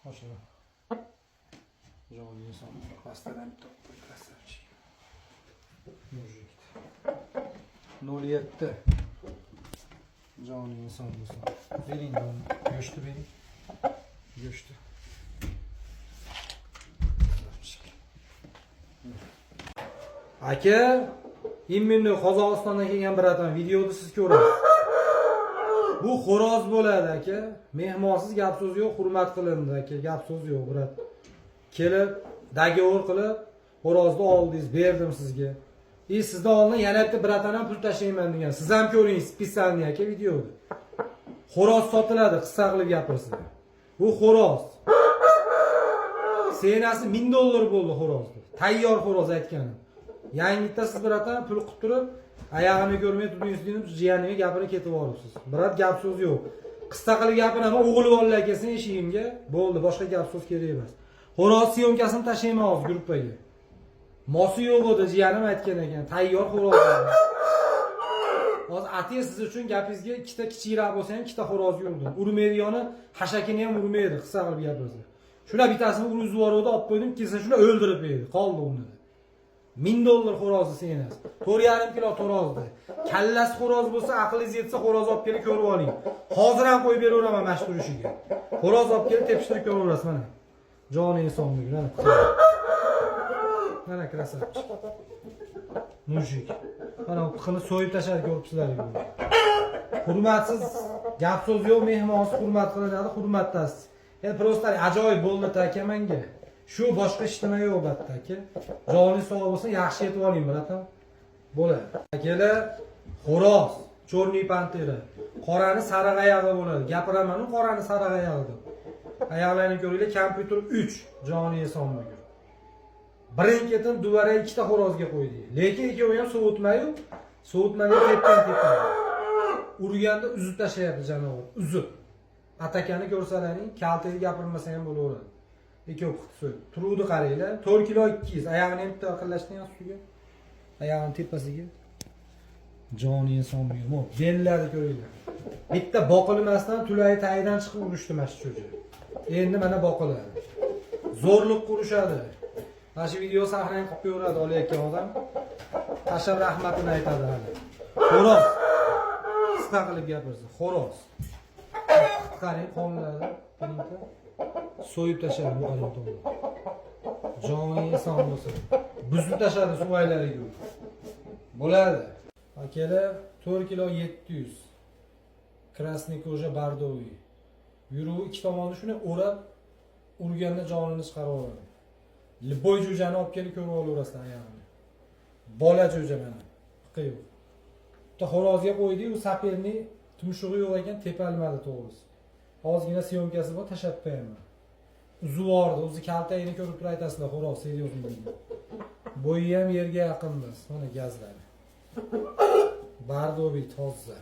Maşallah. Жовтый inson pastadan topib krasavchik. Mujik. 07. Joniy inson bo'lsin. Bering buni. Go'shtni bering. Go'shtni. Aka, imminni Qozog'istondan kelgan bir adam videoni siz ko'rasiz. Bu xo'roz bo'ladi aka. Mehmonsiz gap so'z yo'q, hurmat qilindi aka. Gap so'z yo'q, brat. Kelib, dogovor qilib, xo'rozni oldingiz, berdim sizga. Sizdan oldin yana bitta bratana pul tashlayman degan. Siz ham ko'ring, spisalniy aka videoda. Xo'roz sotiladi, qisqa qilib gapirsizlar. Bu xo'roz. Senasi $1000 bo'ldi xo'rozni. Tayyor xo'roz aytganim. Yangi bitta siz bratana pul qilib turib, ayog'ini ko'rmay tudingiz deb jiyaniga gapirib ketib olibsiz. Brat gap so'z yo'q. Qisqa qilib gapiraman, o'g'il bolalar kelsin eshigimga. Bo'ldi, boshqa gap so'z kerak emas. Xo'roz syomkasini tashlayman hozir gruppaga. Mosi yo'q edi, jiyanim aytgan ekan. Tayyor xo'roz. Hozir ati siz uchun gapingizga ikkita kichikroq bo'lsa ham ikkita xo'roz yurdim. Urmeydiyoni, hashakini ham urmaydi, qisqa qilib gapirsa. Shular bittasini urib yubordi, olib qo'ydim, kelsa shuni o'ldirib berdi. Qoldi unda. $1000 xo'rozni senasi. 4,5 kilo xo'rozni. Kallasi xo'roz bo'lsa, aqlingiz yetsa xo'roz olib kelib ko'rib oling. Hozir ham qo'yib beraveraman mashhur ishiga. Xo'roz olib kelib tepishtirib ko'raverasiz mana. Joni insonlik, mana. Mana krasavchik. Mujik. Mana qini so'yib tashlab ko'ribsizlar. Hurmatsiz, gap so'z yo'q, mehmonsiz hurmat qilinadi, hurmatdasiz. Endi prosta ajoyib bo'ldi aka menga. Shu boshqa ishtima yo'q batda aka. Joni sog' bo'lsin, yaxshi yetib oling bratam. Bo'ladi. Akalar, xo'roz, chorniy pantera. Qorani sariq oyog'i bo'ladi. Gapiraman-ku qorani sariq oyog'i deb. Oyoqlarini ko'ringlar, kompyuter 3 joni insonmi. Birin-ketin duvara ikkita xo'rozga qo'ydik. Lekin ikkovi ham sovutmayu, sovutmaga tepdan. Urganda uzib tashlayapti janovar. Uzib. Atakani ko'rsalaring, kaltaga gapirmasa ham bo'laveradi. Ikkovi qutisi. Turuvdi qaranglar. 4 kilo 200. Oyog'ini ham bitta qilashdan ustiga. Oyog'ini tepasiga. Joni inson bu. Bellarni ko'ringlar. Bitta boqilmasdan tulay tayidan chiqib urishdi mash cho'ja. Endi mana boqiladi. Zo'rlik qurishadi. Mana shu video sahnaga qilib ko'radi olayotgan odam. Tashab rahmatini aytadi hali. Xo'roz. Qisqa qilib gapirsa, xo'roz. Qarang, qonladi. Birinchi so'yib tashladi bu qarang. Joni inson bo'lsin. Buzib tashladi suvaylariga. Bo'ladi. Akalar 4 kilo 700. Krasniy koja bardoviy. Yuruvi ikki tomonni shuni o'rab urganda jonini chiqarib oladi. Liboy jo'jani olib kelib ko'rib olaverasizlar ayog'ini. Bola jo'ja mana. Qiy. Bitta xorozga qo'ydik, u saperni tumshug'i yo'q ekan, tepalmadi to'g'risi. Ozgina syomkasi bor, tashab qo'yaman. Uzuvordi, o'zi kaltagini ko'rib turib aytasizlar, xo'roz seriozmi. Bo'yi ham yerga yaqin emas. Mana gazlari. Bardoviy toza.